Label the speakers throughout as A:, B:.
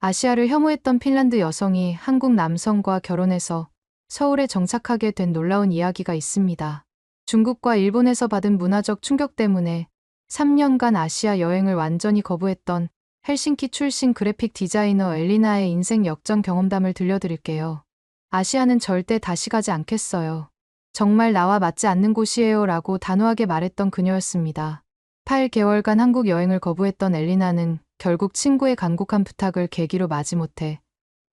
A: 아시아를 혐오했던 핀란드 여성이 한국 남성과 결혼해서 서울에 정착하게 된 놀라운 이야기가 있습니다. 중국과 일본에서 받은 문화적 충격 때문에 3년간 아시아 여행을 완전히 거부했던 헬싱키 출신 그래픽 디자이너 엘리나의 인생 역전 경험담을 들려드릴게요. 아시아는 절대 다시 가지 않겠어요. 정말 나와 맞지 않는 곳이에요 라고 단호하게 말했던 그녀였습니다. 8개월간 한국 여행을 거부했던 엘리나는 결국 친구의 간곡한 부탁을 계기로 마지못해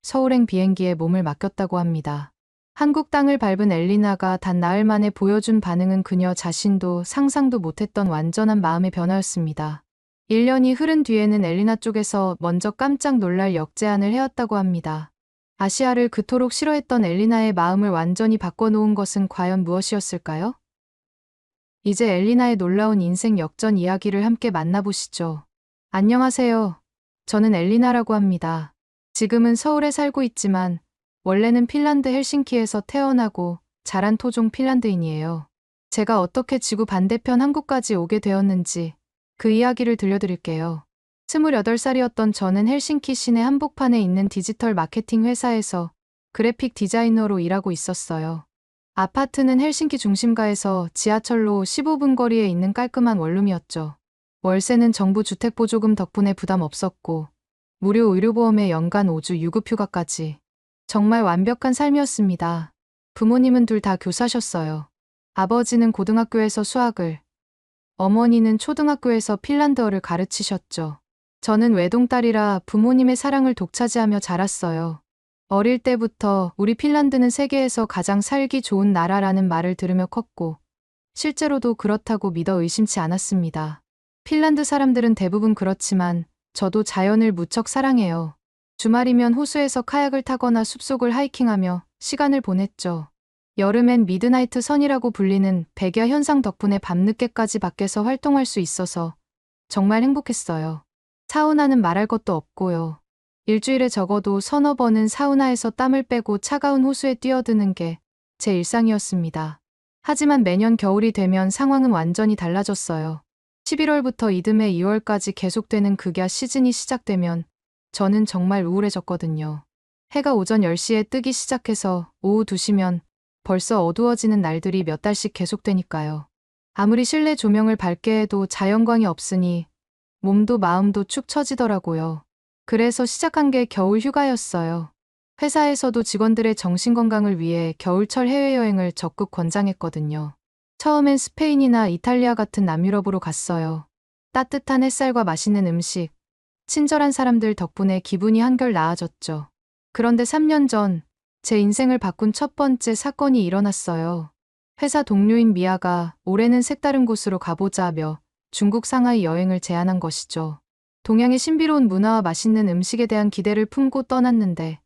A: 서울행 비행기에 몸을 맡겼다고 합니다. 한국 땅을 밟은 엘리나가 단 나흘 만에 보여준 반응은 그녀 자신도 상상도 못했던 완전한 마음의 변화였습니다. 1년이 흐른 뒤에는 엘리나 쪽에서 먼저 깜짝 놀랄 역제안을 해왔다고 합니다. 아시아를 그토록 싫어했던 엘리나의 마음을 완전히 바꿔놓은 것은 과연 무엇이었을까요? 이제 엘리나의 놀라운 인생 역전 이야기를 함께 만나보시죠. 안녕하세요. 저는 엘리나라고 합니다. 지금은 서울에 살고 있지만 원래는 핀란드 헬싱키에서 태어나고 자란 토종 핀란드인이에요. 제가 어떻게 지구 반대편 한국까지 오게 되었는지 그 이야기를 들려드릴게요. 28살이었던 저는 헬싱키 시내 한복판에 있는 디지털 마케팅 회사에서 그래픽 디자이너로 일하고 있었어요. 아파트는 헬싱키 중심가에서 지하철로 15분 거리에 있는 깔끔한 원룸이었죠. 월세는 정부 주택보조금 덕분에 부담 없었고 무료 의료보험에 연간 5주 유급휴가까지. 정말 완벽한 삶이었습니다. 부모님은 둘 다 교사셨어요. 아버지는 고등학교에서 수학을, 어머니는 초등학교에서 핀란드어를 가르치셨죠. 저는 외동딸이라 부모님의 사랑을 독차지하며 자랐어요. 어릴 때부터 우리 핀란드는 세계에서 가장 살기 좋은 나라라는 말을 들으며 컸고 실제로도 그렇다고 믿어 의심치 않았습니다. 핀란드 사람들은 대부분 그렇지만 저도 자연을 무척 사랑해요. 주말이면 호수에서 카약을 타거나 숲속을 하이킹하며 시간을 보냈죠. 여름엔 미드나이트 선이라고 불리는 백야 현상 덕분에 밤늦게까지 밖에서 활동할 수 있어서 정말 행복했어요. 사우나는 말할 것도 없고요. 일주일에 적어도 서너 번은 사우나에서 땀을 빼고 차가운 호수에 뛰어드는 게 제 일상이었습니다. 하지만 매년 겨울이 되면 상황은 완전히 달라졌어요. 11월부터 이듬해 2월까지 계속되는 극야 시즌이 시작되면 저는 정말 우울해졌거든요. 해가 오전 10시에 뜨기 시작해서 오후 2시면 벌써 어두워지는 날들이 몇 달씩 계속되니까요. 아무리 실내 조명을 밝게 해도 자연광이 없으니 몸도 마음도 축 처지더라고요. 그래서 시작한 게 겨울 휴가였어요. 회사에서도 직원들의 정신건강을 위해 겨울철 해외여행을 적극 권장했거든요. 처음엔 스페인이나 이탈리아 같은 남유럽으로 갔어요. 따뜻한 햇살과 맛있는 음식, 친절한 사람들 덕분에 기분이 한결 나아졌죠. 그런데 3년 전, 제 인생을 바꾼 첫 번째 사건이 일어났어요. 회사 동료인 미아가 올해는 색다른 곳으로 가보자며 중국 상하이 여행을 제안한 것이죠. 동양의 신비로운 문화와 맛있는 음식에 대한 기대를 품고 떠났는데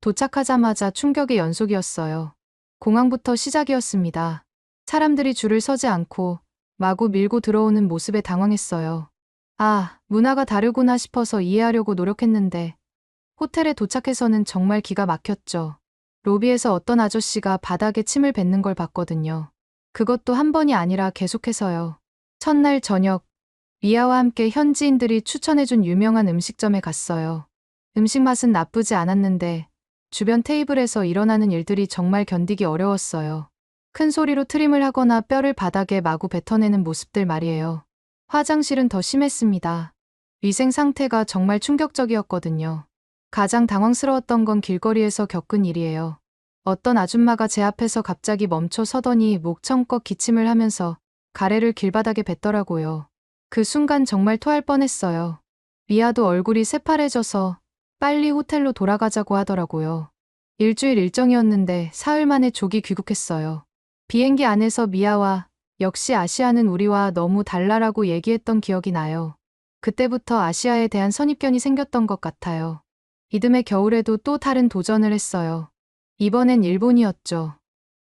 A: 도착하자마자 충격의 연속이었어요. 공항부터 시작이었습니다. 사람들이 줄을 서지 않고 마구 밀고 들어오는 모습에 당황했어요. 아, 문화가 다르구나 싶어서 이해하려고 노력했는데 호텔에 도착해서는 정말 기가 막혔죠. 로비에서 어떤 아저씨가 바닥에 침을 뱉는 걸 봤거든요. 그것도 한 번이 아니라 계속해서요. 첫날 저녁, 미아와 함께 현지인들이 추천해준 유명한 음식점에 갔어요. 음식 맛은 나쁘지 않았는데 주변 테이블에서 일어나는 일들이 정말 견디기 어려웠어요. 큰 소리로 트림을 하거나 뼈를 바닥에 마구 뱉어내는 모습들 말이에요. 화장실은 더 심했습니다. 위생 상태가 정말 충격적이었거든요. 가장 당황스러웠던 건 길거리에서 겪은 일이에요. 어떤 아줌마가 제 앞에서 갑자기 멈춰 서더니 목청껏 기침을 하면서 가래를 길바닥에 뱉더라고요. 그 순간 정말 토할 뻔했어요. 미아도 얼굴이 새파래져서 빨리 호텔로 돌아가자고 하더라고요. 일주일 일정이었는데 사흘 만에 조기 귀국했어요. 비행기 안에서 미아와 역시 아시아는 우리와 너무 달라라고 얘기했던 기억이 나요. 그때부터 아시아에 대한 선입견이 생겼던 것 같아요. 이듬해 겨울에도 또 다른 도전을 했어요. 이번엔 일본이었죠.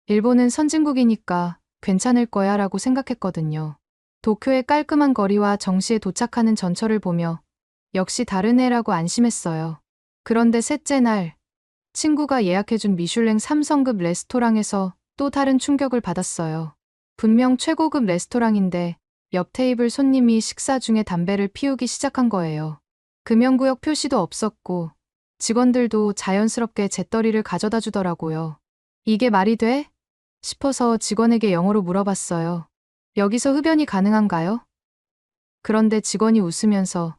A: 일본은 선진국이니까 괜찮을 거야 라고 생각했거든요. 도쿄의 깔끔한 거리와 정시에 도착하는 전철을 보며 역시 다른 애라고 안심했어요. 그런데 셋째 날, 친구가 예약해준 미슐랭 3성급 레스토랑에서 또 다른 충격을 받았어요. 분명 최고급 레스토랑인데 옆 테이블 손님이 식사 중에 담배를 피우기 시작한 거예요. 금연구역 표시도 없었고 직원들도 자연스럽게 재떨이를 가져다 주더라고요. 이게 말이 돼? 싶어서 직원에게 영어로 물어봤어요. 여기서 흡연이 가능한가요? 그런데 직원이 웃으면서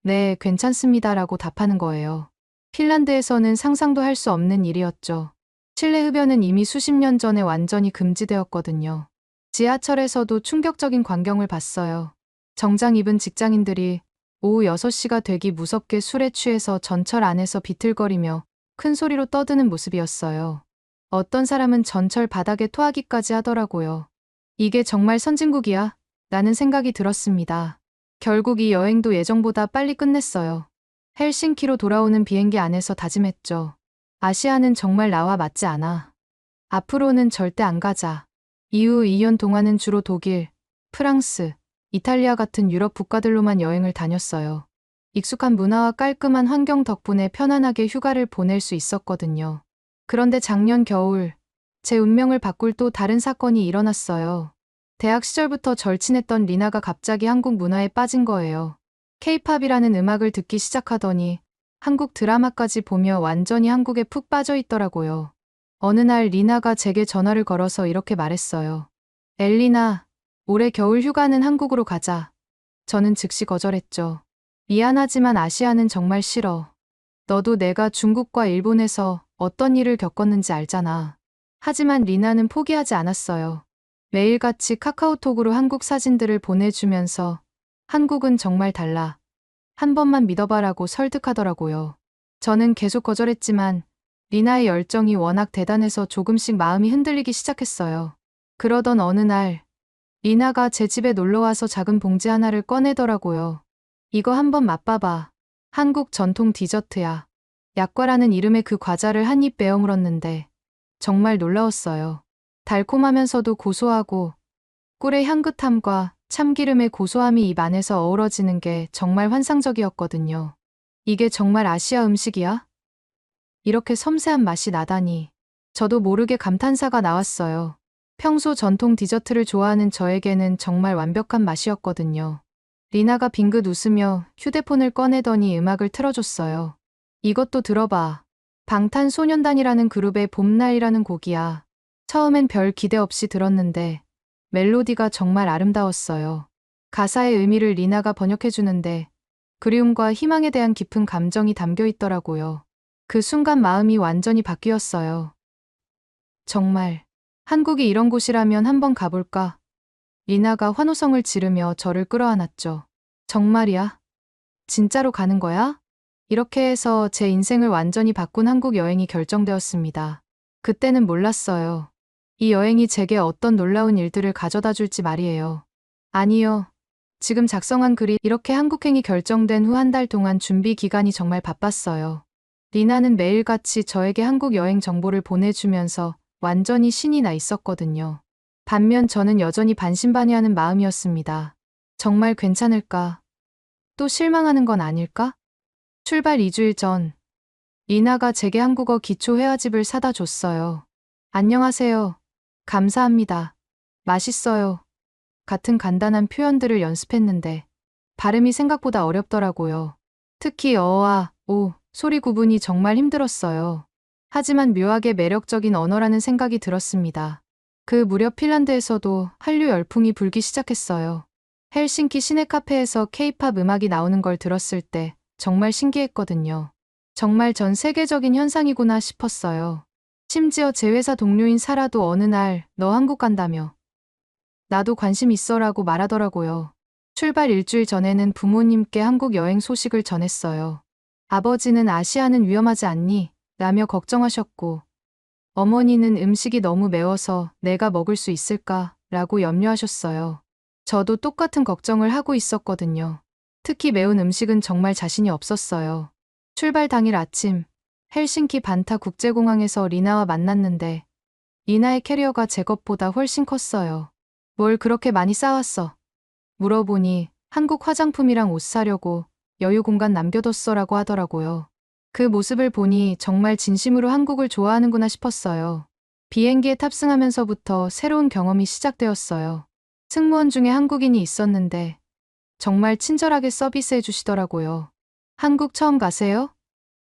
A: 네, 괜찮습니다라고 답하는 거예요. 핀란드에서는 상상도 할 수 없는 일이었죠. 실내 흡연은 이미 수십 년 전에 완전히 금지되었거든요. 지하철에서도 충격적인 광경을 봤어요. 정장 입은 직장인들이 오후 6시가 되기 무섭게 술에 취해서 전철 안에서 비틀거리며 큰 소리로 떠드는 모습이었어요. 어떤 사람은 전철 바닥에 토하기까지 하더라고요. 이게 정말 선진국이야? 라는 생각이 들었습니다. 결국 이 여행도 예정보다 빨리 끝냈어요. 헬싱키로 돌아오는 비행기 안에서 다짐했죠. 아시아는 정말 나와 맞지 않아. 앞으로는 절대 안 가자. 이후 2년 동안은 주로 독일, 프랑스, 이탈리아 같은 유럽 국가들로만 여행을 다녔어요. 익숙한 문화와 깔끔한 환경 덕분에 편안하게 휴가를 보낼 수 있었거든요. 그런데 작년 겨울, 제 운명을 바꿀 또 다른 사건이 일어났어요. 대학 시절부터 절친했던 리나가 갑자기 한국 문화에 빠진 거예요. 케이팝이라는 음악을 듣기 시작하더니 한국 드라마까지 보며 완전히 한국에 푹 빠져 있더라고요. 어느 날 리나가 제게 전화를 걸어서 이렇게 말했어요. 엘리나, 올해 겨울 휴가는 한국으로 가자. 저는 즉시 거절했죠. 미안하지만 아시아는 정말 싫어. 너도 내가 중국과 일본에서 어떤 일을 겪었는지 알잖아. 하지만 리나는 포기하지 않았어요. 매일같이 카카오톡으로 한국 사진들을 보내주면서 한국은 정말 달라. 한 번만 믿어봐라고 설득하더라고요. 저는 계속 거절했지만 리나의 열정이 워낙 대단해서 조금씩 마음이 흔들리기 시작했어요. 그러던 어느 날 리나가 제 집에 놀러와서 작은 봉지 하나를 꺼내더라고요. 이거 한번 맛봐봐. 한국 전통 디저트야. 약과라는 이름의 그 과자를 한 입 베어 물었는데 정말 놀라웠어요. 달콤하면서도 고소하고 꿀의 향긋함과 참기름의 고소함이 입 안에서 어우러지는 게 정말 환상적이었거든요. 이게 정말 아시아 음식이야? 이렇게 섬세한 맛이 나다니. 저도 모르게 감탄사가 나왔어요. 평소 전통 디저트를 좋아하는 저에게는 정말 완벽한 맛이었거든요. 리나가 빙긋 웃으며 휴대폰을 꺼내더니 음악을 틀어줬어요. 이것도 들어봐. 방탄소년단이라는 그룹의 봄날이라는 곡이야. 처음엔 별 기대 없이 들었는데 멜로디가 정말 아름다웠어요. 가사의 의미를 리나가 번역해주는데 그리움과 희망에 대한 깊은 감정이 담겨 있더라고요. 그 순간 마음이 완전히 바뀌었어요. 정말 한국이 이런 곳이라면 한번 가볼까? 리나가 환호성을 지르며 저를 끌어안았죠. 정말이야? 진짜로 가는 거야? 이렇게 해서 제 인생을 완전히 바꾼 한국 여행이 결정되었습니다. 그때는 몰랐어요. 이 여행이 제게 어떤 놀라운 일들을 가져다 줄지 말이에요. 아니요. 지금 작성한 글이 이렇게 한국행이 결정된 후 한 달 동안 준비 기간이 정말 바빴어요. 리나는 매일같이 저에게 한국 여행 정보를 보내주면서 완전히 신이 나 있었거든요. 반면 저는 여전히 반신반의하는 마음이었습니다. 정말 괜찮을까? 또 실망하는 건 아닐까? 출발 2주일 전, 리나가 제게 한국어 기초 회화집을 사다 줬어요. 안녕하세요. 감사합니다. 맛있어요. 같은 간단한 표현들을 연습했는데 발음이 생각보다 어렵더라고요. 특히 어와 오 소리 구분이 정말 힘들었어요. 하지만 묘하게 매력적인 언어라는 생각이 들었습니다. 그 무렵 핀란드에서도 한류 열풍이 불기 시작했어요. 헬싱키 시내 카페에서 케이팝 음악이 나오는 걸 들었을 때 정말 신기했거든요. 정말 전 세계적인 현상이구나 싶었어요. 심지어 제 회사 동료인 사라도 어느 날 너 한국 간다며 나도 관심 있어라고 말하더라고요. 출발 일주일 전에는 부모님께 한국 여행 소식을 전했어요. 아버지는 아시아는 위험하지 않니? 라며 걱정하셨고 어머니는 음식이 너무 매워서 내가 먹을 수 있을까? 라고 염려하셨어요. 저도 똑같은 걱정을 하고 있었거든요. 특히 매운 음식은 정말 자신이 없었어요. 출발 당일 아침, 헬싱키 반타 국제공항에서 리나와 만났는데 리나의 캐리어가 제 것보다 훨씬 컸어요. 뭘 그렇게 많이 싸왔어? 물어보니 한국 화장품이랑 옷 사려고 여유 공간 남겨뒀어라고 하더라고요. 그 모습을 보니 정말 진심으로 한국을 좋아하는구나 싶었어요. 비행기에 탑승하면서부터 새로운 경험이 시작되었어요. 승무원 중에 한국인이 있었는데 정말 친절하게 서비스해 주시더라고요. 한국 처음 가세요?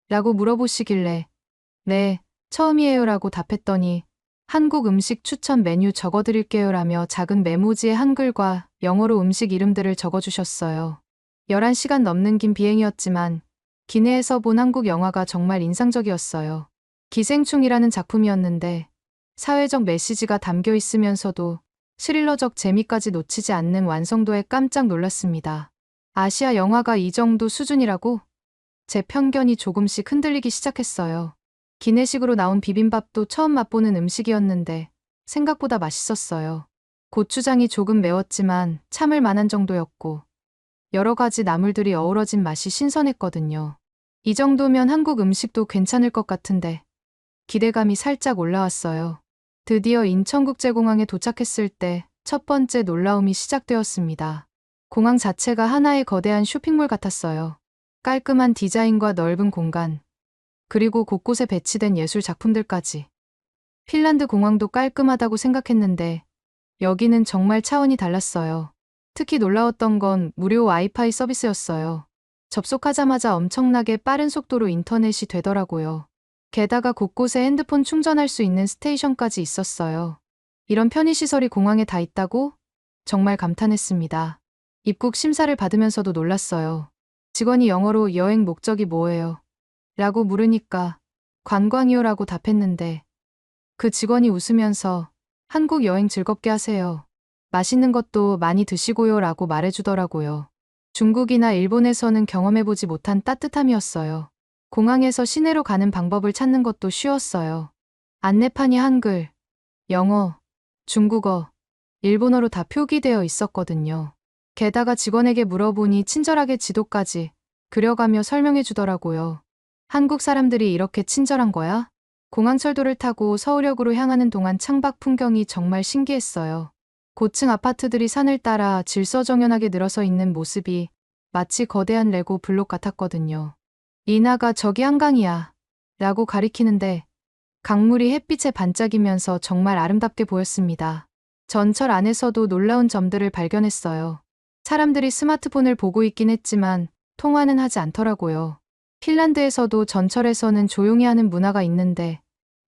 A: 라고 물어보시길래 네, 처음이에요 라고 답했더니 한국 음식 추천 메뉴 적어드릴게요 라며 작은 메모지에 한글과 영어로 음식 이름들을 적어주셨어요. 11시간 넘는 긴 비행이었지만 기내에서 본 한국 영화가 정말 인상적이었어요. 기생충이라는 작품이었는데 사회적 메시지가 담겨 있으면서도 스릴러적 재미까지 놓치지 않는 완성도에 깜짝 놀랐습니다. 아시아 영화가 이 정도 수준이라고? 제 편견이 조금씩 흔들리기 시작했어요. 기내식으로 나온 비빔밥도 처음 맛보는 음식이었는데 생각보다 맛있었어요. 고추장이 조금 매웠지만 참을 만한 정도였고 여러 가지 나물들이 어우러진 맛이 신선했거든요. 이 정도면 한국 음식도 괜찮을 것 같은데 기대감이 살짝 올라왔어요. 드디어 인천국제공항에 도착했을 때 첫 번째 놀라움이 시작되었습니다. 공항 자체가 하나의 거대한 쇼핑몰 같았어요. 깔끔한 디자인과 넓은 공간, 그리고 곳곳에 배치된 예술 작품들까지. 핀란드 공항도 깔끔하다고 생각했는데 여기는 정말 차원이 달랐어요. 특히 놀라웠던 건 무료 와이파이 서비스였어요. 접속하자마자 엄청나게 빠른 속도로 인터넷이 되더라고요. 게다가 곳곳에 핸드폰 충전할 수 있는 스테이션까지 있었어요. 이런 편의시설이 공항에 다 있다고? 정말 감탄했습니다. 입국 심사를 받으면서도 놀랐어요. 직원이 영어로 여행 목적이 뭐예요? 라고 물으니까 관광이요 라고 답했는데 그 직원이 웃으면서 한국 여행 즐겁게 하세요. 맛있는 것도 많이 드시고요 라고 말해주더라고요. 중국이나 일본에서는 경험해보지 못한 따뜻함이었어요. 공항에서 시내로 가는 방법을 찾는 것도 쉬웠어요. 안내판이 한글, 영어, 중국어, 일본어로 다 표기되어 있었거든요. 게다가 직원에게 물어보니 친절하게 지도까지 그려가며 설명해 주더라고요. 한국 사람들이 이렇게 친절한 거야? 공항철도를 타고 서울역으로 향하는 동안 창밖 풍경이 정말 신기했어요. 고층 아파트들이 산을 따라 질서정연하게 늘어서 있는 모습이 마치 거대한 레고 블록 같았거든요. 리나가 저기 한강이야 라고 가리키는데 강물이 햇빛에 반짝이면서 정말 아름답게 보였습니다. 전철 안에서도 놀라운 점들을 발견했어요. 사람들이 스마트폰을 보고 있긴 했지만 통화는 하지 않더라고요. 핀란드에서도 전철에서는 조용히 하는 문화가 있는데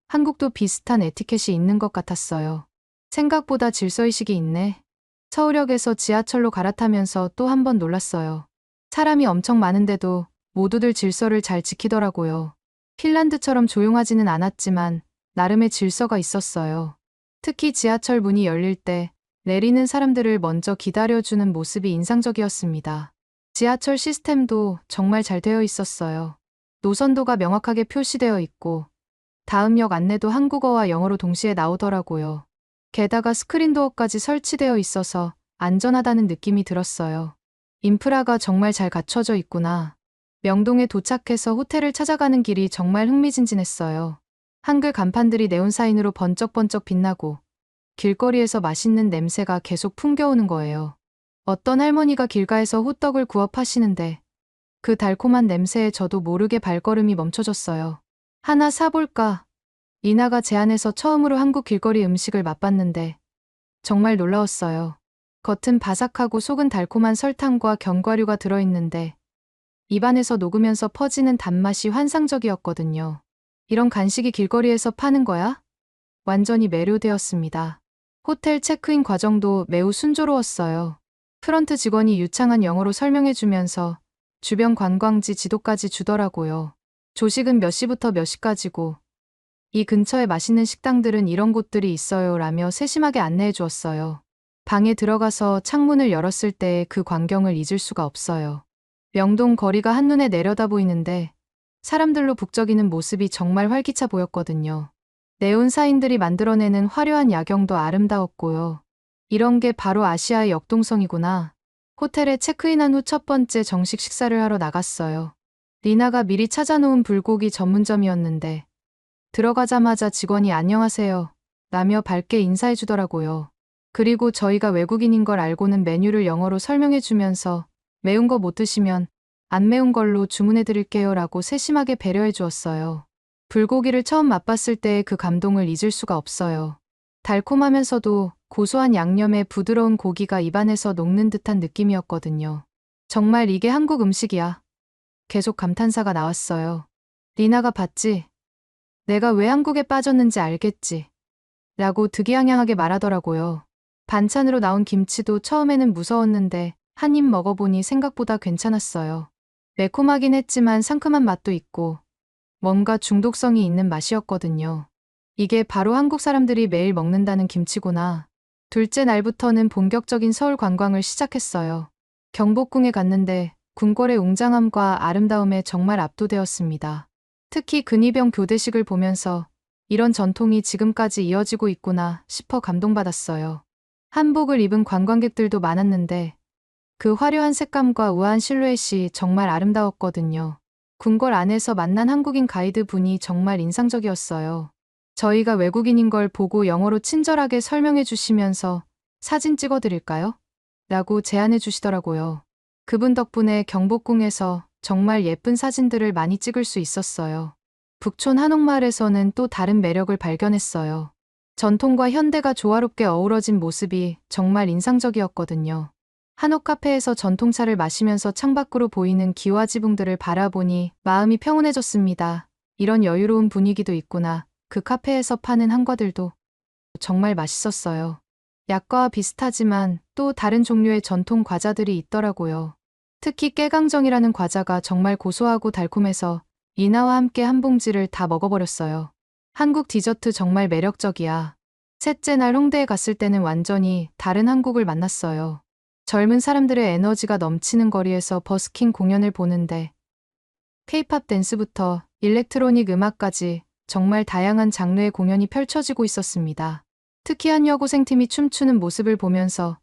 A: 한국도 비슷한 에티켓이 있는 것 같았어요. 생각보다 질서의식이 있네. 서울역에서 지하철로 갈아타면서 또 한 번 놀랐어요. 사람이 엄청 많은데도 모두들 질서를 잘 지키더라고요. 핀란드처럼 조용하지는 않았지만 나름의 질서가 있었어요. 특히 지하철 문이 열릴 때 내리는 사람들을 먼저 기다려주는 모습이 인상적이었습니다. 지하철 시스템도 정말 잘 되어 있었어요. 노선도가 명확하게 표시되어 있고 다음 역 안내도 한국어와 영어로 동시에 나오더라고요. 게다가 스크린도어까지 설치되어 있어서 안전하다는 느낌이 들었어요. 인프라가 정말 잘 갖춰져 있구나. 명동에 도착해서 호텔을 찾아가는 길이 정말 흥미진진했어요. 한글 간판들이 네온사인으로 번쩍번쩍 빛나고 길거리에서 맛있는 냄새가 계속 풍겨오는 거예요. 어떤 할머니가 길가에서 호떡을 구워 파시는데 그 달콤한 냄새에 저도 모르게 발걸음이 멈춰졌어요. 하나 사볼까? 리나가 제 안에서 처음으로 한국 길거리 음식을 맛봤는데 정말 놀라웠어요. 겉은 바삭하고 속은 달콤한 설탕과 견과류가 들어있는데 입안에서 녹으면서 퍼지는 단맛이 환상적이었거든요. 이런 간식이 길거리에서 파는 거야? 완전히 매료되었습니다. 호텔 체크인 과정도 매우 순조로웠어요. 프런트 직원이 유창한 영어로 설명해주면서 주변 관광지 지도까지 주더라고요. 조식은 몇 시부터 몇 시까지고 이 근처에 맛있는 식당들은 이런 곳들이 있어요 라며 세심하게 안내해 주었어요. 방에 들어가서 창문을 열었을 때 그 광경을 잊을 수가 없어요. 명동 거리가 한눈에 내려다 보이는데 사람들로 북적이는 모습이 정말 활기차 보였거든요. 네온사인들이 만들어내는 화려한 야경도 아름다웠고요. 이런 게 바로 아시아의 역동성이구나. 호텔에 체크인한 후 첫 번째 정식 식사를 하러 나갔어요. 리나가 미리 찾아놓은 불고기 전문점이었는데 들어가자마자 직원이 안녕하세요 라며 밝게 인사해 주더라고요. 그리고 저희가 외국인인 걸 알고는 메뉴를 영어로 설명해 주면서 매운 거 못 드시면 안 매운 걸로 주문해 드릴게요 라고 세심하게 배려해 주었어요. 불고기를 처음 맛봤을 때의 그 감동을 잊을 수가 없어요. 달콤하면서도 고소한 양념에 부드러운 고기가 입안에서 녹는 듯한 느낌이었거든요. 정말 이게 한국 음식이야. 계속 감탄사가 나왔어요. 리나가 봤지? 내가 왜 한국에 빠졌는지 알겠지? 라고 득이양양하게 말하더라고요. 반찬으로 나온 김치도 처음에는 무서웠는데 한 입 먹어보니 생각보다 괜찮았어요. 매콤하긴 했지만 상큼한 맛도 있고 뭔가 중독성이 있는 맛이었거든요. 이게 바로 한국 사람들이 매일 먹는다는 김치구나. 둘째 날부터는 본격적인 서울 관광을 시작했어요. 경복궁에 갔는데 궁궐의 웅장함과 아름다움에 정말 압도되었습니다. 특히 근위병 교대식을 보면서 이런 전통이 지금까지 이어지고 있구나 싶어 감동받았어요. 한복을 입은 관광객들도 많았는데 그 화려한 색감과 우아한 실루엣이 정말 아름다웠거든요. 궁궐 안에서 만난 한국인 가이드 분이 정말 인상적이었어요. 저희가 외국인인 걸 보고 영어로 친절하게 설명해 주시면서 사진 찍어 드릴까요? 라고 제안해 주시더라고요. 그분 덕분에 경복궁에서 정말 예쁜 사진들을 많이 찍을 수 있었어요. 북촌 한옥마을에서는 또 다른 매력을 발견했어요. 전통과 현대가 조화롭게 어우러진 모습이 정말 인상적이었거든요. 한옥 카페에서 전통차를 마시면서 창밖으로 보이는 기와 지붕들을 바라보니 마음이 평온해졌습니다. 이런 여유로운 분위기도 있구나. 그 카페에서 파는 한과들도 정말 맛있었어요. 약과와 비슷하지만 또 다른 종류의 전통 과자들이 있더라고요. 특히 깨강정이라는 과자가 정말 고소하고 달콤해서 리나와 함께 한 봉지를 다 먹어버렸어요. 한국 디저트 정말 매력적이야. 셋째 날 홍대에 갔을 때는 완전히 다른 한국을 만났어요. 젊은 사람들의 에너지가 넘치는 거리에서 버스킹 공연을 보는데 K-팝 댄스부터 일렉트로닉 음악까지 정말 다양한 장르의 공연이 펼쳐지고 있었습니다. 특히 한 여고생팀이 춤추는 모습을 보면서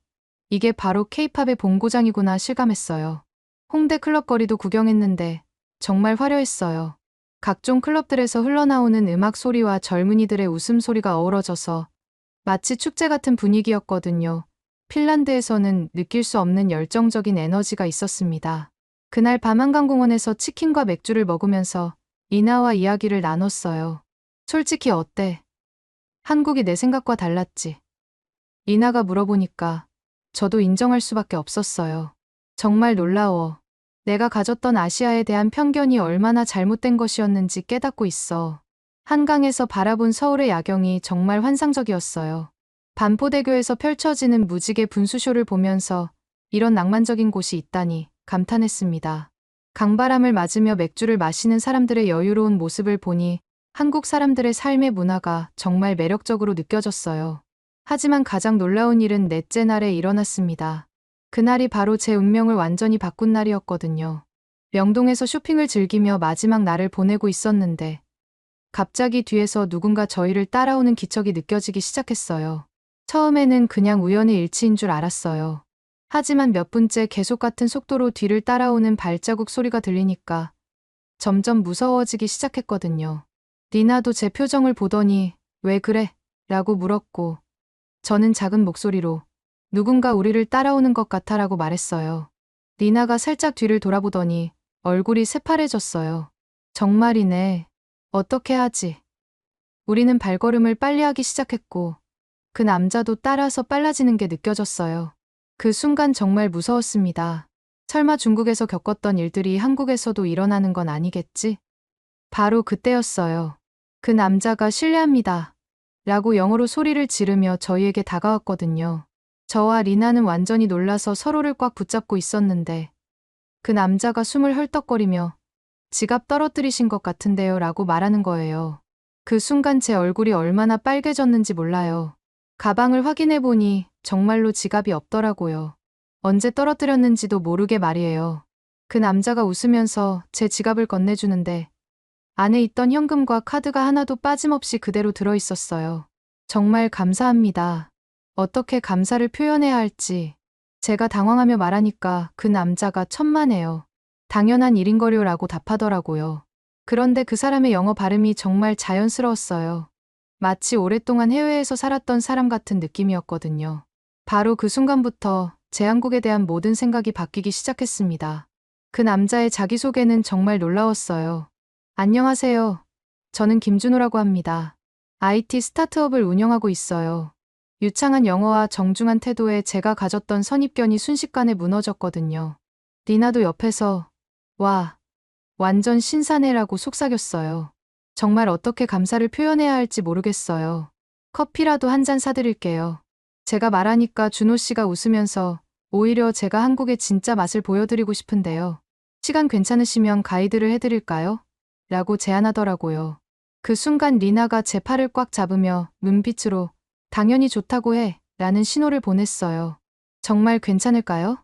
A: 이게 바로 K-팝의 본고장이구나 실감했어요. 홍대 클럽 거리도 구경했는데 정말 화려했어요. 각종 클럽들에서 흘러나오는 음악 소리와 젊은이들의 웃음소리가 어우러져서 마치 축제 같은 분위기였거든요. 핀란드에서는 느낄 수 없는 열정적인 에너지가 있었습니다. 그날 밤 한강공원에서 치킨과 맥주를 먹으면서 리나와 이야기를 나눴어요. 솔직히 어때? 한국이 내 생각과 달랐지? 리나가 물어보니까 저도 인정할 수밖에 없었어요. 정말 놀라워. 내가 가졌던 아시아에 대한 편견이 얼마나 잘못된 것이었는지 깨닫고 있어. 한강에서 바라본 서울의 야경이 정말 환상적이었어요. 반포대교에서 펼쳐지는 무지개 분수쇼를 보면서 이런 낭만적인 곳이 있다니 감탄했습니다. 강바람을 맞으며 맥주를 마시는 사람들의 여유로운 모습을 보니 한국 사람들의 삶의 문화가 정말 매력적으로 느껴졌어요. 하지만 가장 놀라운 일은 넷째 날에 일어났습니다. 그날이 바로 제 운명을 완전히 바꾼 날이었거든요. 명동에서 쇼핑을 즐기며 마지막 날을 보내고 있었는데 갑자기 뒤에서 누군가 저희를 따라오는 기척이 느껴지기 시작했어요. 처음에는 그냥 우연의 일치인 줄 알았어요. 하지만 몇 분째 계속 같은 속도로 뒤를 따라오는 발자국 소리가 들리니까 점점 무서워지기 시작했거든요. 리나도 제 표정을 보더니 왜 그래? 라고 물었고 저는 작은 목소리로 누군가 우리를 따라오는 것 같아라고 말했어요. 리나가 살짝 뒤를 돌아보더니 얼굴이 새파래졌어요. 정말이네. 어떻게 하지? 우리는 발걸음을 빨리 하기 시작했고 그 남자도 따라서 빨라지는 게 느껴졌어요. 그 순간 정말 무서웠습니다. 설마 중국에서 겪었던 일들이 한국에서도 일어나는 건 아니겠지? 바로 그때였어요. 그 남자가 실례합니다. 라고 영어로 소리를 지르며 저희에게 다가왔거든요. 저와 리나는 완전히 놀라서 서로를 꽉 붙잡고 있었는데 그 남자가 숨을 헐떡거리며 지갑 떨어뜨리신 것 같은데요 라고 말하는 거예요. 그 순간 제 얼굴이 얼마나 빨개졌는지 몰라요. 가방을 확인해 보니 정말로 지갑이 없더라고요. 언제 떨어뜨렸는지도 모르게 말이에요. 그 남자가 웃으면서 제 지갑을 건네주는데 안에 있던 현금과 카드가 하나도 빠짐없이 그대로 들어있었어요. 정말 감사합니다. 어떻게 감사를 표현해야 할지 제가 당황하며 말하니까 그 남자가 천만에요. 당연한 일인거려라고 답하더라고요. 그런데 그 사람의 영어 발음이 정말 자연스러웠어요. 마치 오랫동안 해외에서 살았던 사람 같은 느낌이었거든요. 바로 그 순간부터 제 한국에 대한 모든 생각이 바뀌기 시작했습니다. 그 남자의 자기소개는 정말 놀라웠어요. 안녕하세요. 저는 김준호라고 합니다. IT 스타트업을 운영하고 있어요. 유창한 영어와 정중한 태도에 제가 가졌던 선입견이 순식간에 무너졌거든요. 리나도 옆에서 와, 완전 신사네라고 속삭였어요. 정말 어떻게 감사를 표현해야 할지 모르겠어요. 커피라도 한 잔 사드릴게요. 제가 말하니까 준호 씨가 웃으면서 오히려 제가 한국의 진짜 맛을 보여드리고 싶은데요. 시간 괜찮으시면 가이드를 해드릴까요? 라고 제안하더라고요. 그 순간 리나가 제 팔을 꽉 잡으며 눈빛으로 당연히 좋다고 해 라는 신호를 보냈어요. 정말 괜찮을까요?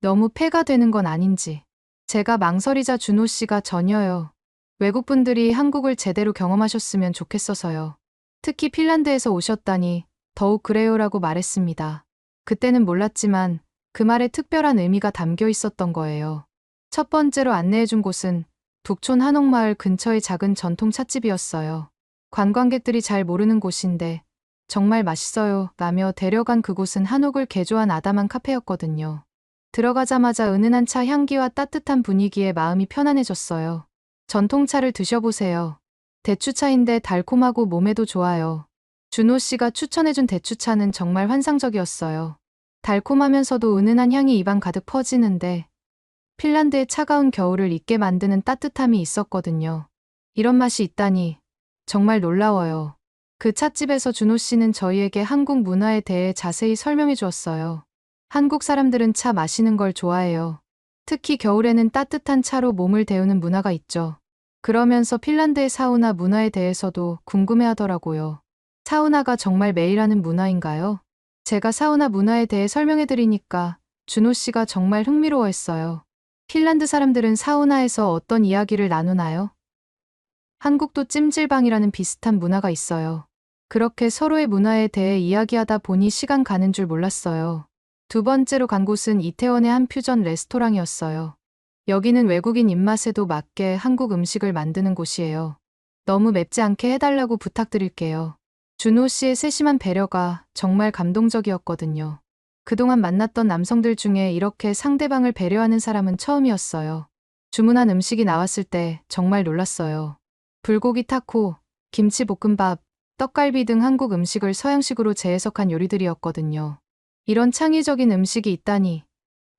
A: 너무 폐가 되는 건 아닌지. 제가 망설이자 준호 씨가 전혀요. 외국분들이 한국을 제대로 경험하셨으면 좋겠어서요. 특히 핀란드에서 오셨다니 더욱 그래요라고 말했습니다. 그때는 몰랐지만 그 말에 특별한 의미가 담겨 있었던 거예요. 첫 번째로 안내해준 곳은 북촌 한옥마을 근처의 작은 전통 찻집이었어요. 관광객들이 잘 모르는 곳인데 정말 맛있어요 라며 데려간 그곳은 한옥을 개조한 아담한 카페였거든요. 들어가자마자 은은한 차 향기와 따뜻한 분위기에 마음이 편안해졌어요. 전통차를 드셔보세요. 대추차인데 달콤하고 몸에도 좋아요. 준호 씨가 추천해준 대추차는 정말 환상적이었어요. 달콤하면서도 은은한 향이 입안 가득 퍼지는데 핀란드의 차가운 겨울을 잊게 만드는 따뜻함이 있었거든요. 이런 맛이 있다니 정말 놀라워요. 그 찻집에서 준호 씨는 저희에게 한국 문화에 대해 자세히 설명해 주었어요. 한국 사람들은 차 마시는 걸 좋아해요. 특히 겨울에는 따뜻한 차로 몸을 데우는 문화가 있죠. 그러면서 핀란드의 사우나 문화에 대해서도 궁금해 하더라고요. 사우나가 정말 매일 하는 문화인가요? 제가 사우나 문화에 대해 설명해 드리니까 준호 씨가 정말 흥미로워했어요. 핀란드 사람들은 사우나에서 어떤 이야기를 나누나요? 한국도 찜질방이라는 비슷한 문화가 있어요. 그렇게 서로의 문화에 대해 이야기하다 보니 시간 가는 줄 몰랐어요. 두 번째로 간 곳은 이태원의 한 퓨전 레스토랑이었어요. 여기는 외국인 입맛에도 맞게 한국 음식을 만드는 곳이에요. 너무 맵지 않게 해달라고 부탁드릴게요. 준호 씨의 세심한 배려가 정말 감동적이었거든요. 그동안 만났던 남성들 중에 이렇게 상대방을 배려하는 사람은 처음이었어요. 주문한 음식이 나왔을 때 정말 놀랐어요. 불고기 타코, 김치볶음밥, 떡갈비 등 한국 음식을 서양식으로 재해석한 요리들이었거든요. 이런 창의적인 음식이 있다니.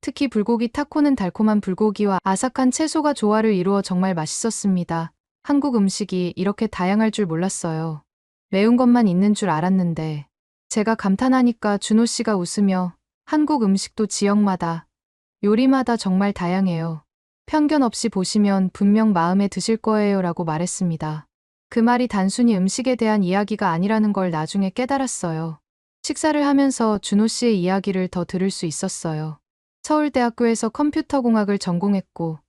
A: 특히 불고기 타코는 달콤한 불고기와 아삭한 채소가 조화를 이루어 정말 맛있었습니다. 한국 음식이 이렇게 다양할 줄 몰랐어요. 매운 것만 있는 줄 알았는데. 제가 감탄하니까 준호 씨가 웃으며 한국 음식도 지역마다, 요리마다 정말 다양해요. 편견 없이 보시면 분명 마음에 드실 거예요 라고 말했습니다. 그 말이 단순히 음식에 대한 이야기가 아니라는 걸 나중에 깨달았어요. 식사를 하면서 준호 씨의 이야기를 더 들을 수 있었어요. 서울대학교에서 컴퓨터공학을 전공했고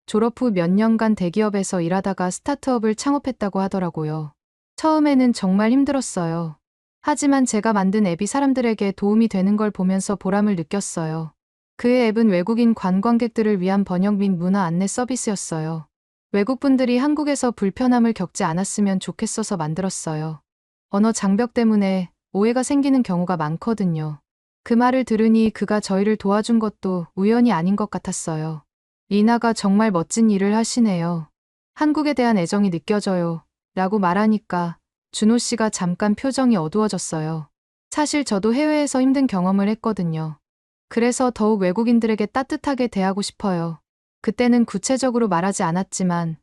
A: 졸업 후 몇 년간 대기업에서 일하다가 스타트업을 창업했다고 하더라고요. 처음에는 정말 힘들었어요. 하지만 제가 만든 앱이 사람들에게 도움이 되는 걸 보면서 보람을 느꼈어요. 그의 앱은 외국인 관광객들을 위한 번역 및 문화 안내 서비스였어요. 외국분들이 한국에서 불편함을 겪지 않았으면 좋겠어서 만들었어요. 언어 장벽 때문에 오해가 생기는 경우가 많거든요. 그 말을 들으니 그가 저희를 도와준 것도 우연이 아닌 것 같았어요. 리나가 정말 멋진 일을 하시네요. 한국에 대한 애정이 느껴져요. 라고 말하니까 준호 씨가 잠깐 표정이 어두워졌어요. 사실 저도 해외에서 힘든 경험을 했거든요. 그래서 더욱 외국인들에게 따뜻하게 대하고 싶어요. 그때는 구체적으로 말하지 않았지만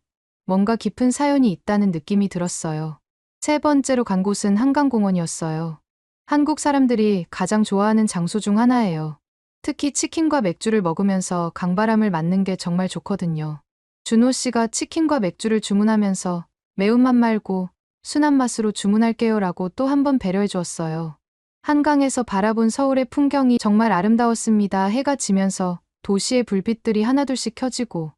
A: 뭔가 깊은 사연이 있다는 느낌이 들었어요. 세 번째로 간 곳은 한강공원이었어요. 한국 사람들이 가장 좋아하는 장소 중 하나예요. 특히 치킨과 맥주를 먹으면서 강바람을 맞는 게 정말 좋거든요. 준호 씨가 치킨과 맥주를 주문하면서 매운맛 말고 순한 맛으로 주문할게요 라고 또 한 번 배려해 주었어요. 한강에서 바라본 서울의 풍경이 정말 아름다웠습니다. 해가 지면서 도시의 불빛들이 하나둘씩 켜지고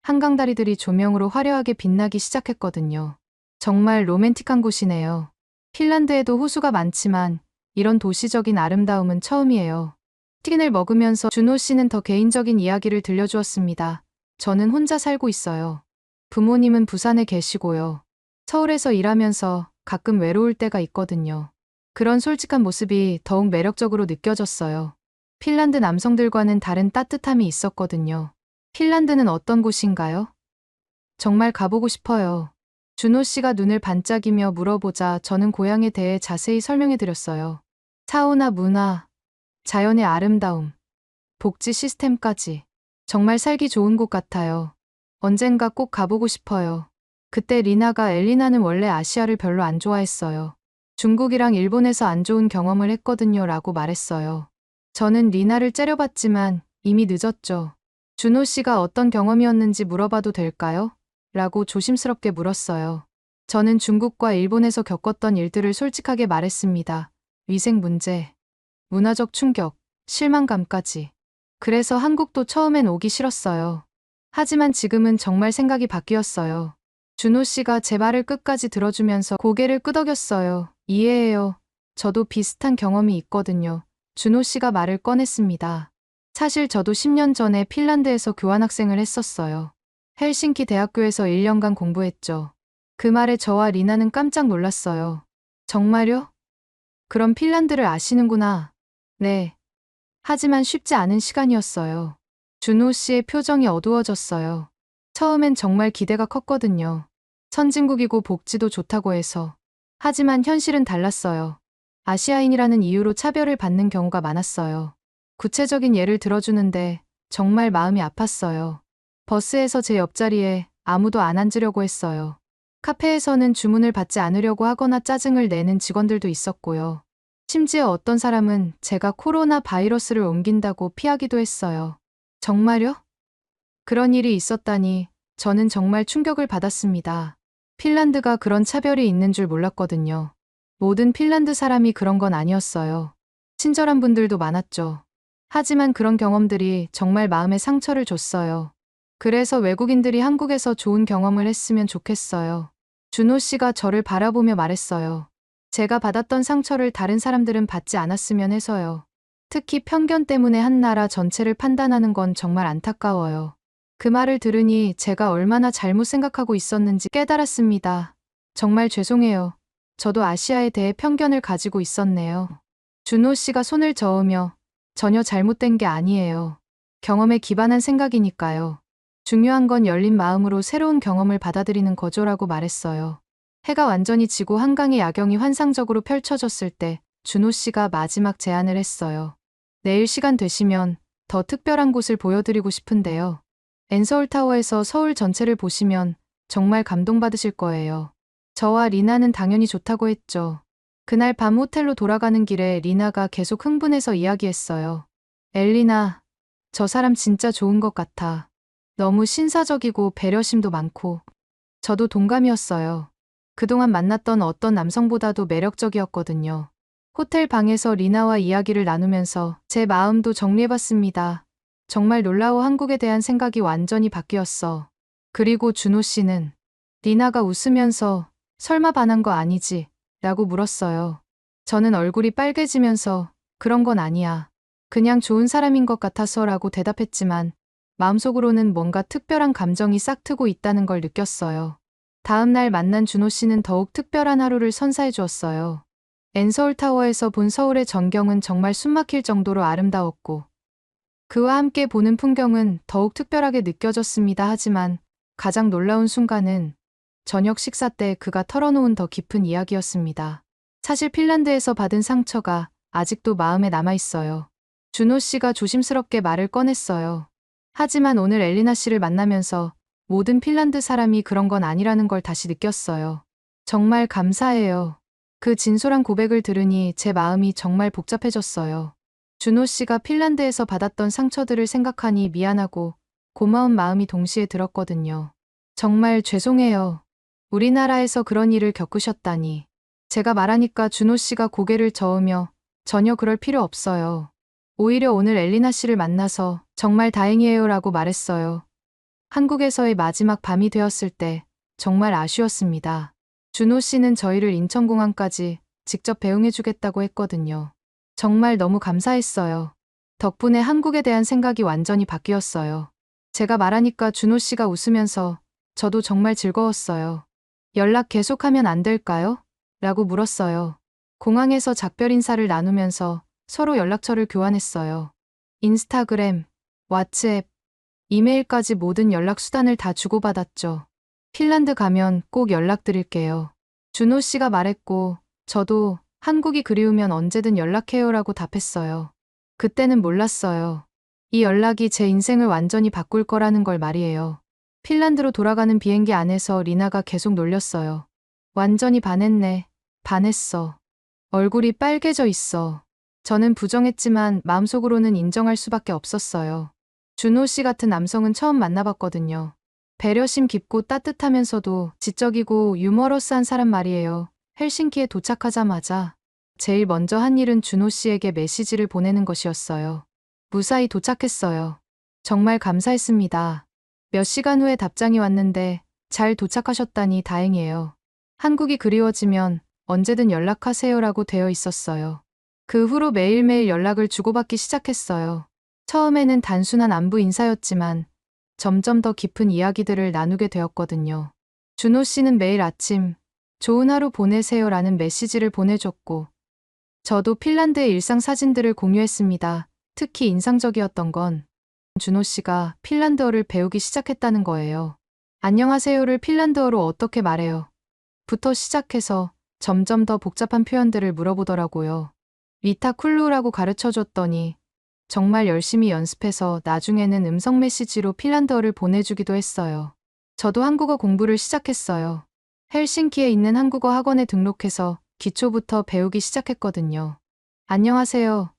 A: 한강다리들이 조명으로 화려하게 빛나기 시작했거든요. 정말 로맨틱한 곳이네요. 핀란드에도 호수가 많지만 이런 도시적인 아름다움은 처음이에요. 치킨을 먹으면서 준호 씨는 더 개인적인 이야기를 들려주었습니다. 저는 혼자 살고 있어요. 부모님은 부산에 계시고요. 서울에서 일하면서 가끔 외로울 때가 있거든요. 그런 솔직한 모습이 더욱 매력적으로 느껴졌어요. 핀란드 남성들과는 다른 따뜻함이 있었거든요. 핀란드는 어떤 곳인가요? 정말 가보고 싶어요. 준호 씨가 눈을 반짝이며 물어보자 저는 고향에 대해 자세히 설명해 드렸어요. 사우나 문화, 자연의 아름다움, 복지 시스템까지. 정말 살기 좋은 곳 같아요. 언젠가 꼭 가보고 싶어요. 그때 리나가 엘리나는 원래 아시아를 별로 안 좋아했어요. 중국이랑 일본에서 안 좋은 경험을 했거든요 라고 말했어요. 저는 리나를 째려봤지만 이미 늦었죠. 준호 씨가 어떤 경험이었는지 물어봐도 될까요? 라고 조심스럽게 물었어요. 저는 중국과 일본에서 겪었던 일들을 솔직하게 말했습니다. 위생 문제, 문화적 충격, 실망감까지. 그래서 한국도 처음엔 오기 싫었어요. 하지만 지금은 정말 생각이 바뀌었어요. 준호 씨가 제 말을 끝까지 들어주면서 고개를 끄덕였어요. 이해해요. 저도 비슷한 경험이 있거든요. 준호 씨가 말을 꺼냈습니다. 사실 저도 10년 전에 핀란드에서 교환학생을 했었어요. 헬싱키 대학교에서 1년간 공부했죠. 그 말에 저와 리나는 깜짝 놀랐어요. 정말요? 그럼 핀란드를 아시는구나. 네. 하지만 쉽지 않은 시간이었어요. 준호 씨의 표정이 어두워졌어요. 처음엔 정말 기대가 컸거든요. 선진국이고 복지도 좋다고 해서. 하지만 현실은 달랐어요. 아시아인이라는 이유로 차별을 받는 경우가 많았어요. 구체적인 예를 들어주는데 정말 마음이 아팠어요. 버스에서 제 옆자리에 아무도 안 앉으려고 했어요. 카페에서는 주문을 받지 않으려고 하거나 짜증을 내는 직원들도 있었고요. 심지어 어떤 사람은 제가 코로나 바이러스를 옮긴다고 피하기도 했어요. 정말요? 그런 일이 있었다니 저는 정말 충격을 받았습니다. 핀란드가 그런 차별이 있는 줄 몰랐거든요. 모든 핀란드 사람이 그런 건 아니었어요. 친절한 분들도 많았죠. 하지만 그런 경험들이 정말 마음에 상처를 줬어요. 그래서 외국인들이 한국에서 좋은 경험을 했으면 좋겠어요. 준호 씨가 저를 바라보며 말했어요. 제가 받았던 상처를 다른 사람들은 받지 않았으면 해서요. 특히 편견 때문에 한 나라 전체를 판단하는 건 정말 안타까워요. 그 말을 들으니 제가 얼마나 잘못 생각하고 있었는지 깨달았습니다. 정말 죄송해요. 저도 아시아에 대해 편견을 가지고 있었네요. 준호 씨가 손을 저으며 전혀 잘못된 게 아니에요. 경험에 기반한 생각이니까요. 중요한 건 열린 마음으로 새로운 경험을 받아들이는 거죠라고 말했어요. 해가 완전히 지고 한강의 야경이 환상적으로 펼쳐졌을 때 준호 씨가 마지막 제안을 했어요. 내일 시간 되시면 더 특별한 곳을 보여드리고 싶은데요. 엔서울타워에서 서울 전체를 보시면 정말 감동받으실 거예요. 저와 리나는 당연히 좋다고 했죠. 그날 밤 호텔로 돌아가는 길에 리나가 계속 흥분해서 이야기했어요. 엘리나, 저 사람 진짜 좋은 것 같아. 너무 신사적이고 배려심도 많고. 저도 동감이었어요. 그동안 만났던 어떤 남성보다도 매력적이었거든요. 호텔 방에서 리나와 이야기를 나누면서 제 마음도 정리해봤습니다. 정말 놀라워 한국에 대한 생각이 완전히 바뀌었어. 그리고 준호 씨는 리나가 웃으면서 설마 반한 거 아니지? 라고 물었어요. 저는 얼굴이 빨개지면서 그런 건 아니야. 그냥 좋은 사람인 것 같아서 라고 대답했지만 마음속으로는 뭔가 특별한 감정이 싹트고 있다는 걸 느꼈어요. 다음 날 만난 준호 씨는 더욱 특별한 하루를 선사해 주었어요. 엔서울타워에서 본 서울의 전경은 정말 숨막힐 정도로 아름다웠고 그와 함께 보는 풍경은 더욱 특별하게 느껴졌습니다. 하지만 가장 놀라운 순간은 저녁 식사 때 그가 털어놓은 더 깊은 이야기였습니다. 사실 핀란드에서 받은 상처가 아직도 마음에 남아있어요. 준호 씨가 조심스럽게 말을 꺼냈어요. 하지만 오늘 엘리나 씨를 만나면서 모든 핀란드 사람이 그런 건 아니라는 걸 다시 느꼈어요. 정말 감사해요. 그 진솔한 고백을 들으니 제 마음이 정말 복잡해졌어요. 준호 씨가 핀란드에서 받았던 상처들을 생각하니 미안하고 고마운 마음이 동시에 들었거든요. 정말 죄송해요. 우리나라에서 그런 일을 겪으셨다니. 제가 말하니까 준호 씨가 고개를 저으며 전혀 그럴 필요 없어요. 오히려 오늘 엘리나 씨를 만나서 정말 다행이에요 라고 말했어요. 한국에서의 마지막 밤이 되었을 때 정말 아쉬웠습니다. 준호 씨는 저희를 인천공항까지 직접 배웅해주겠다고 했거든요. 정말 너무 감사했어요. 덕분에 한국에 대한 생각이 완전히 바뀌었어요. 제가 말하니까 준호 씨가 웃으면서 저도 정말 즐거웠어요. 연락 계속하면 안 될까요? 라고 물었어요. 공항에서 작별 인사를 나누면서 서로 연락처를 교환했어요. 인스타그램, 왓츠앱, 이메일까지 모든 연락 수단을 다 주고받았죠. 핀란드 가면 꼭 연락드릴게요. 준호 씨가 말했고 저도 한국이 그리우면 언제든 연락해요라고 답했어요. 그때는 몰랐어요. 이 연락이 제 인생을 완전히 바꿀 거라는 걸 말이에요. 핀란드로 돌아가는 비행기 안에서 리나가 계속 놀렸어요. 완전히 반했네. 반했어. 얼굴이 빨개져 있어. 저는 부정했지만 마음속으로는 인정할 수밖에 없었어요. 준호 씨 같은 남성은 처음 만나봤거든요. 배려심 깊고 따뜻하면서도 지적이고 유머러스한 사람 말이에요. 헬싱키에 도착하자마자 제일 먼저 한 일은 준호 씨에게 메시지를 보내는 것이었어요. 무사히 도착했어요. 정말 감사했습니다. 몇 시간 후에 답장이 왔는데 잘 도착하셨다니 다행이에요. 한국이 그리워지면 언제든 연락하세요라고 되어 있었어요. 그 후로 매일매일 연락을 주고받기 시작했어요. 처음에는 단순한 안부 인사였지만 점점 더 깊은 이야기들을 나누게 되었거든요. 준호 씨는 매일 아침 좋은 하루 보내세요라는 메시지를 보내줬고 저도 핀란드의 일상 사진들을 공유했습니다. 특히 인상적이었던 건 준호 씨가 핀란드어를 배우기 시작했다는 거예요. 안녕하세요를 핀란드어로 어떻게 말해요? 부터 시작해서 점점 더 복잡한 표현들을 물어보더라고요. 리타 쿨루라고 가르쳐줬더니 정말 열심히 연습해서 나중에는 음성 메시지로 핀란드어를 보내주기도 했어요. 저도 한국어 공부를 시작했어요. 헬싱키에 있는 한국어 학원에 등록해서 기초부터 배우기 시작했거든요. 안녕하세요.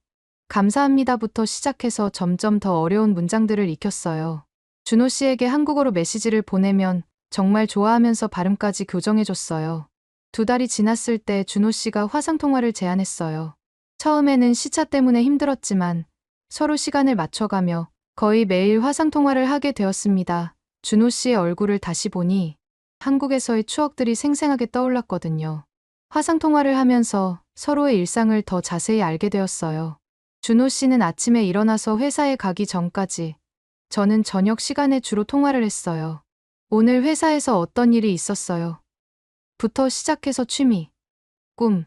A: 감사합니다부터 시작해서 점점 더 어려운 문장들을 익혔어요. 준호 씨에게 한국어로 메시지를 보내면 정말 좋아하면서 발음까지 교정해줬어요. 2달이 지났을 때 준호 씨가 화상통화를 제안했어요. 처음에는 시차 때문에 힘들었지만 서로 시간을 맞춰가며 거의 매일 화상통화를 하게 되었습니다. 준호 씨의 얼굴을 다시 보니 한국에서의 추억들이 생생하게 떠올랐거든요. 화상통화를 하면서 서로의 일상을 더 자세히 알게 되었어요. 준호 씨는 아침에 일어나서 회사에 가기 전까지, 저는 저녁 시간에 주로 통화를 했어요. 오늘 회사에서 어떤 일이 있었어요? 부터 시작해서 취미, 꿈,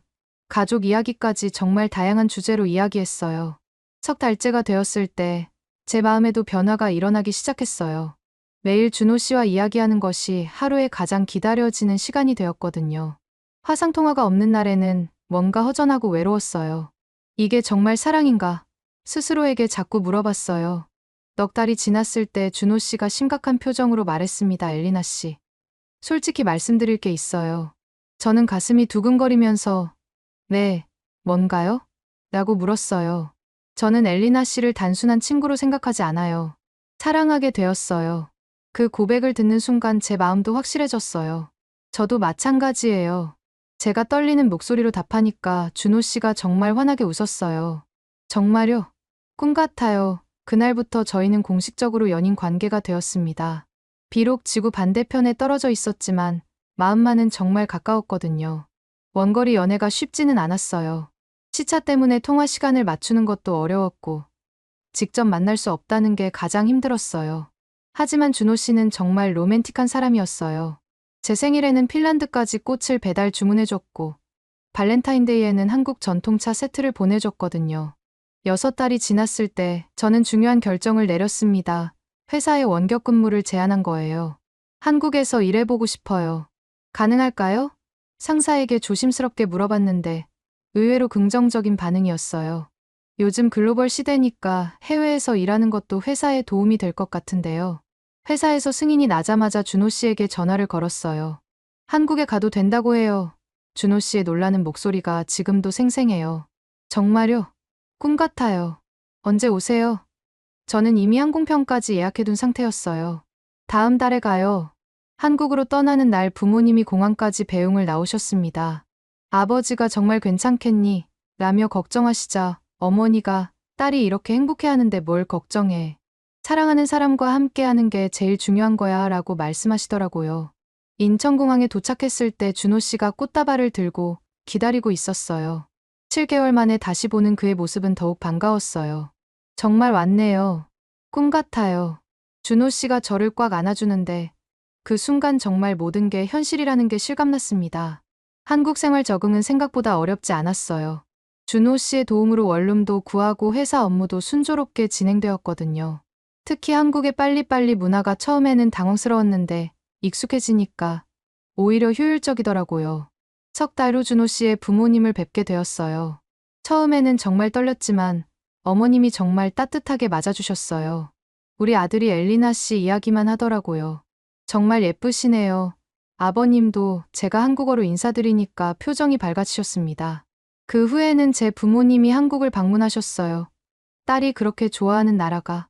A: 가족 이야기까지 정말 다양한 주제로 이야기했어요. 석 달째가 되었을 때 제 마음에도 변화가 일어나기 시작했어요. 매일 준호 씨와 이야기하는 것이 하루에 가장 기다려지는 시간이 되었거든요. 화상통화가 없는 날에는 뭔가 허전하고 외로웠어요. 이게 정말 사랑인가? 스스로에게 자꾸 물어봤어요. 넉 달이 지났을 때 준호 씨가 심각한 표정으로 말했습니다. 엘리나 씨. 솔직히 말씀드릴 게 있어요. 저는 가슴이 두근거리면서 네, 뭔가요? 라고 물었어요. 저는 엘리나 씨를 단순한 친구로 생각하지 않아요. 사랑하게 되었어요. 그 고백을 듣는 순간 제 마음도 확실해졌어요. 저도 마찬가지예요. 제가 떨리는 목소리로 답하니까 준호 씨가 정말 환하게 웃었어요. 정말요? 꿈 같아요. 그날부터 저희는 공식적으로 연인 관계가 되었습니다. 비록 지구 반대편에 떨어져 있었지만 마음만은 정말 가까웠거든요. 원거리 연애가 쉽지는 않았어요. 시차 때문에 통화 시간을 맞추는 것도 어려웠고 직접 만날 수 없다는 게 가장 힘들었어요. 하지만 준호 씨는 정말 로맨틱한 사람이었어요. 제 생일에는 핀란드까지 꽃을 배달 주문해줬고 발렌타인데이에는 한국 전통차 세트를 보내줬거든요. 6달이 지났을 때 저는 중요한 결정을 내렸습니다. 회사에 원격 근무를 제안한 거예요. 한국에서 일해보고 싶어요. 가능할까요? 상사에게 조심스럽게 물어봤는데 의외로 긍정적인 반응이었어요. 요즘 글로벌 시대니까 해외에서 일하는 것도 회사에 도움이 될 것 같은데요. 회사에서 승인이 나자마자 준호 씨에게 전화를 걸었어요. 한국에 가도 된다고 해요. 준호 씨의 놀라는 목소리가 지금도 생생해요. 정말요? 꿈 같아요. 언제 오세요? 저는 이미 항공편까지 예약해둔 상태였어요. 다음 달에 가요. 한국으로 떠나는 날 부모님이 공항까지 배웅을 나오셨습니다. 아버지가 정말 괜찮겠니? 라며 걱정하시자 어머니가 딸이 이렇게 행복해하는데 뭘 걱정해. 사랑하는 사람과 함께하는 게 제일 중요한 거야 라고 말씀하시더라고요. 인천공항에 도착했을 때 준호 씨가 꽃다발을 들고 기다리고 있었어요. 7개월 만에 다시 보는 그의 모습은 더욱 반가웠어요. 정말 왔네요. 꿈 같아요. 준호 씨가 저를 꽉 안아주는데 그 순간 정말 모든 게 현실이라는 게 실감났습니다. 한국 생활 적응은 생각보다 어렵지 않았어요. 준호 씨의 도움으로 원룸도 구하고 회사 업무도 순조롭게 진행되었거든요. 특히 한국의 빨리빨리 문화가 처음에는 당황스러웠는데 익숙해지니까 오히려 효율적이더라고요. 석 달 후 준호 씨의 부모님을 뵙게 되었어요. 처음에는 정말 떨렸지만 어머님이 정말 따뜻하게 맞아주셨어요. 우리 아들이 엘리나 씨 이야기만 하더라고요. 정말 예쁘시네요. 아버님도 제가 한국어로 인사드리니까 표정이 밝아지셨습니다. 그 후에는 제 부모님이 한국을 방문하셨어요. 딸이 그렇게 좋아하는 나라가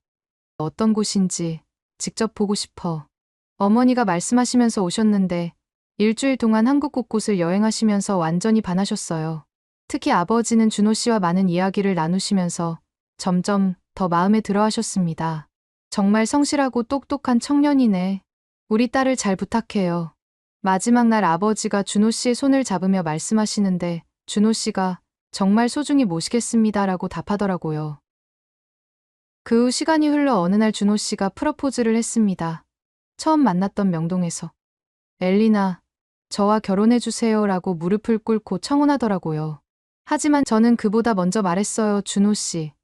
A: 어떤 곳인지 직접 보고 싶어. 어머니가 말씀하시면서 오셨는데 일주일 동안 한국 곳곳을 여행하시면서 완전히 반하셨어요. 특히 아버지는 준호 씨와 많은 이야기를 나누시면서 점점 더 마음에 들어 하셨습니다. 정말 성실하고 똑똑한 청년이네. 우리 딸을 잘 부탁해요. 마지막 날 아버지가 준호 씨의 손을 잡으며 말씀하시는데 준호 씨가 정말 소중히 모시겠습니다라고 답하더라고요. 그 후 시간이 흘러 어느 날 준호 씨가 프러포즈를 했습니다. 처음 만났던 명동에서. 엘리나, 저와 결혼해주세요 라고 무릎을 꿇고 청혼하더라고요. 하지만 저는 그보다 먼저 말했어요. 준호 씨.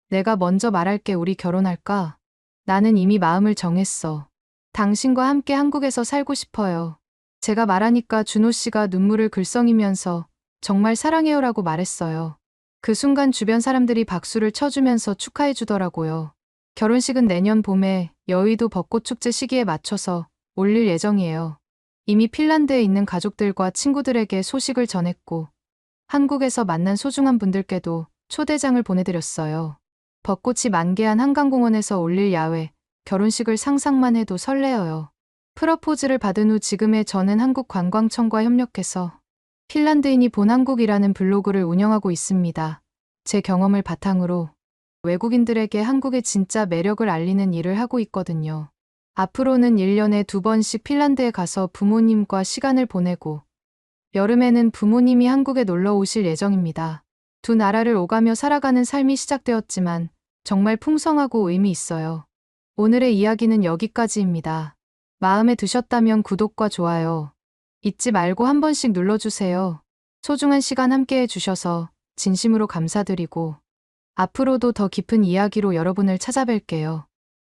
A: 내가 먼저 말할게. 우리 결혼할까? 나는 이미 마음을 정했어. 당신과 함께 한국에서 살고 싶어요. 제가 말하니까 준호 씨가 눈물을 글썽이면서 정말 사랑해요라고 말했어요. 그 순간 주변 사람들이 박수를 쳐주면서 축하해 주더라고요. 결혼식은 내년 봄에 여의도 벚꽃축제 시기에 맞춰서 올릴 예정이에요. 이미 핀란드에 있는 가족들과 친구들에게 소식을 전했고 한국에서 만난 소중한 분들께도 초대장을 보내드렸어요. 벚꽃이 만개한 한강공원에서 올릴 야외 결혼식을 상상만 해도 설레어요. 프러포즈를 받은 후 지금의 저는 한국관광청과 협력해서 핀란드인이 본 한국이라는 블로그를 운영하고 있습니다. 제 경험을 바탕으로 외국인들에게 한국의 진짜 매력을 알리는 일을 하고 있거든요. 앞으로는 1년에 2번씩 핀란드에 가서 부모님과 시간을 보내고 여름에는 부모님이 한국에 놀러 오실 예정입니다. 두 나라를 오가며 살아가는 삶이 시작되었지만 정말 풍성하고 의미 있어요. 오늘의 이야기는 여기까지입니다. 마음에 드셨다면 구독과 좋아요 잊지 말고 한 번씩 눌러주세요. 소중한 시간 함께 해주셔서 진심으로 감사드리고 앞으로도 더 깊은 이야기로 여러분을 찾아뵐게요.